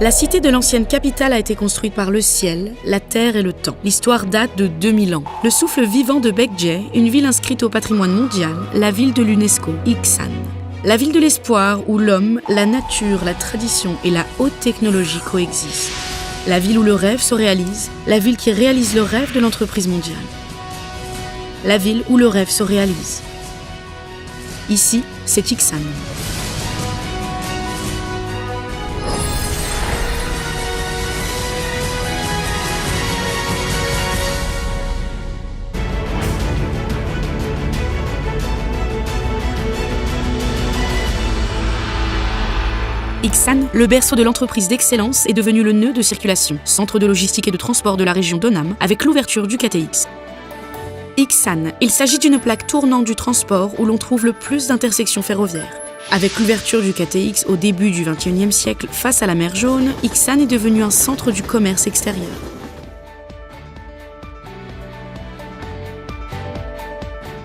La cité de l'ancienne capitale a été construite par le ciel, la terre et le temps. L'histoire date de 2000 ans. Le souffle vivant de Bekje, une ville inscrite au patrimoine mondial, la ville de l'UNESCO, Iksan. La ville de l'espoir où l'homme, la nature, la tradition et la haute technologie coexistent. La ville où le rêve se réalise, la ville qui réalise le rêve de l'entreprise mondiale. La ville où le rêve se réalise. Ici, c'est Iksan. Iksan, le berceau de l'entreprise d'excellence, est devenu le nœud de circulation, centre de logistique et de transport de la région d'Onam, avec l'ouverture du KTX. Iksan, il s'agit d'une plaque tournante du transport où l'on trouve le plus d'intersections ferroviaires. Avec l'ouverture du KTX au début du XXIe siècle face à la mer Jaune, Iksan est devenu un centre du commerce extérieur.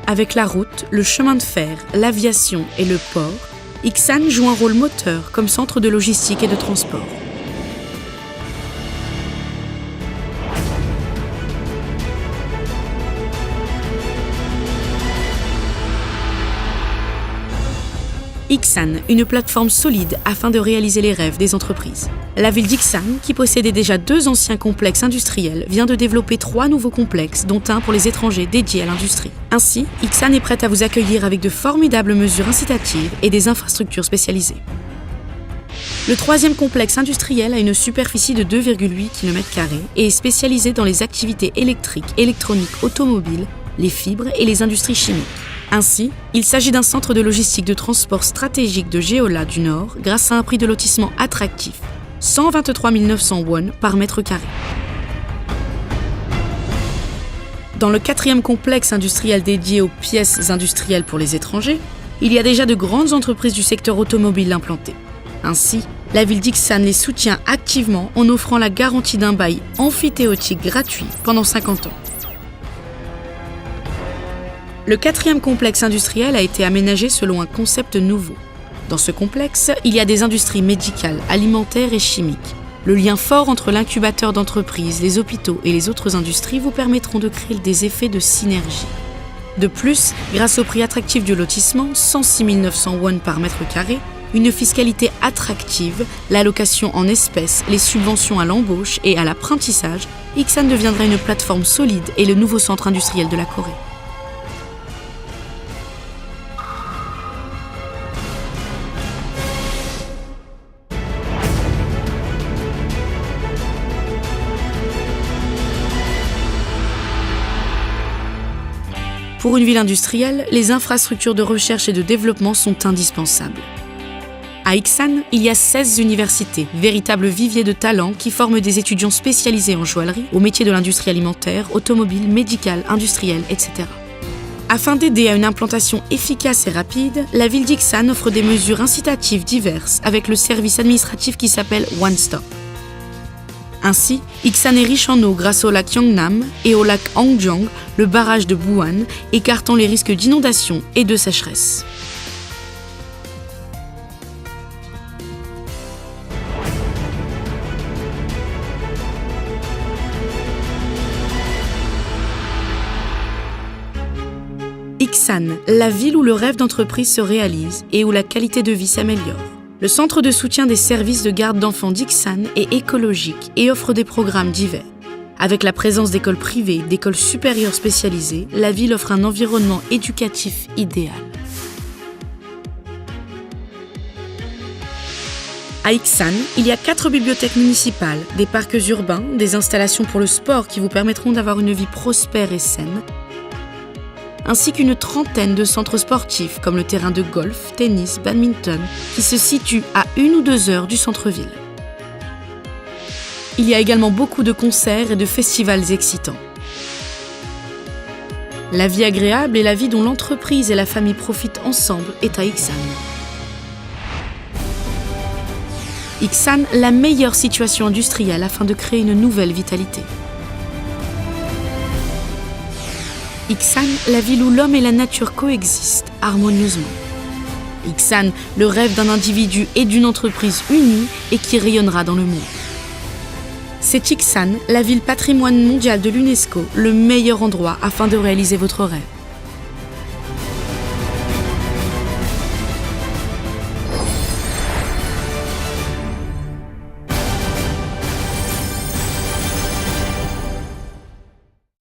Avec la route, le chemin de fer, l'aviation et le port, Iksan joue un rôle moteur comme centre de logistique et de transport. Iksan, une plateforme solide afin de réaliser les rêves des entreprises. La ville d'Iksan, qui possédait déjà 2 anciens complexes industriels, vient de développer 3 nouveaux complexes, dont un pour les étrangers dédié à l'industrie. Ainsi, Iksan est prête à vous accueillir avec de formidables mesures incitatives et des infrastructures spécialisées. Le 3e complexe industriel a une superficie de 2,8 km² et est spécialisé dans les activités électriques, électroniques, automobiles, les fibres et les industries chimiques. Ainsi, il s'agit d'un centre de logistique de transport stratégique de Jeolla du Nord grâce à un prix de lotissement attractif, 123 900 won par mètre carré. Dans le 4e complexe industriel dédié aux pièces industrielles pour les étrangers, il y a déjà de grandes entreprises du secteur automobile implantées. Ainsi, la ville d'Iksan les soutient activement en offrant la garantie d'un bail emphytéotique gratuit pendant 50 ans. Le 4e complexe industriel a été aménagé selon un concept nouveau. Dans ce complexe, il y a des industries médicales, alimentaires et chimiques. Le lien fort entre l'incubateur d'entreprises, les hôpitaux et les autres industries vous permettront de créer des effets de synergie. De plus, grâce au prix attractif du lotissement, 106 900 won par mètre carré, une fiscalité attractive, l'allocation en espèces, les subventions à l'embauche et à l'apprentissage, Iksan deviendra une plateforme solide et le nouveau centre industriel de la Corée. Pour une ville industrielle, les infrastructures de recherche et de développement sont indispensables. À Iksan, il y a 16 universités, véritables viviers de talents qui forment des étudiants spécialisés en joaillerie, aux métiers de l'industrie alimentaire, automobile, médicale, industrielle, etc. Afin d'aider à une implantation efficace et rapide, la ville d'Iksan offre des mesures incitatives diverses avec le service administratif qui s'appelle One Stop. Ainsi, Iksan est riche en eau grâce au lac Yeongnam et au lac Hangjong, le barrage de Buan, écartant les risques d'inondation et de sécheresse. Iksan, la ville où le rêve d'entreprise se réalise et où la qualité de vie s'améliore. Le centre de soutien des services de garde d'enfants d'Iksan est écologique et offre des programmes divers. Avec la présence d'écoles privées, d'écoles supérieures spécialisées, la ville offre un environnement éducatif idéal. À Iksan, il y a 4 bibliothèques municipales, des parcs urbains, des installations pour le sport qui vous permettront d'avoir une vie prospère et saine, ainsi qu'une trentaine de centres sportifs comme le terrain de golf, tennis, badminton, qui se situent à 1 ou 2 heures du centre-ville. Il y a également beaucoup de concerts et de festivals excitants. La vie agréable et la vie dont l'entreprise et la famille profitent ensemble est à Iksan. Iksan, la meilleure situation industrielle afin de créer une nouvelle vitalité. Iksan, la ville où l'homme et la nature coexistent harmonieusement. Ix'an, le rêve d'un individu et d'une entreprise unie et qui rayonnera dans le monde. C'est Ix'an, la ville patrimoine mondial de l'UNESCO, le meilleur endroit afin de réaliser votre rêve.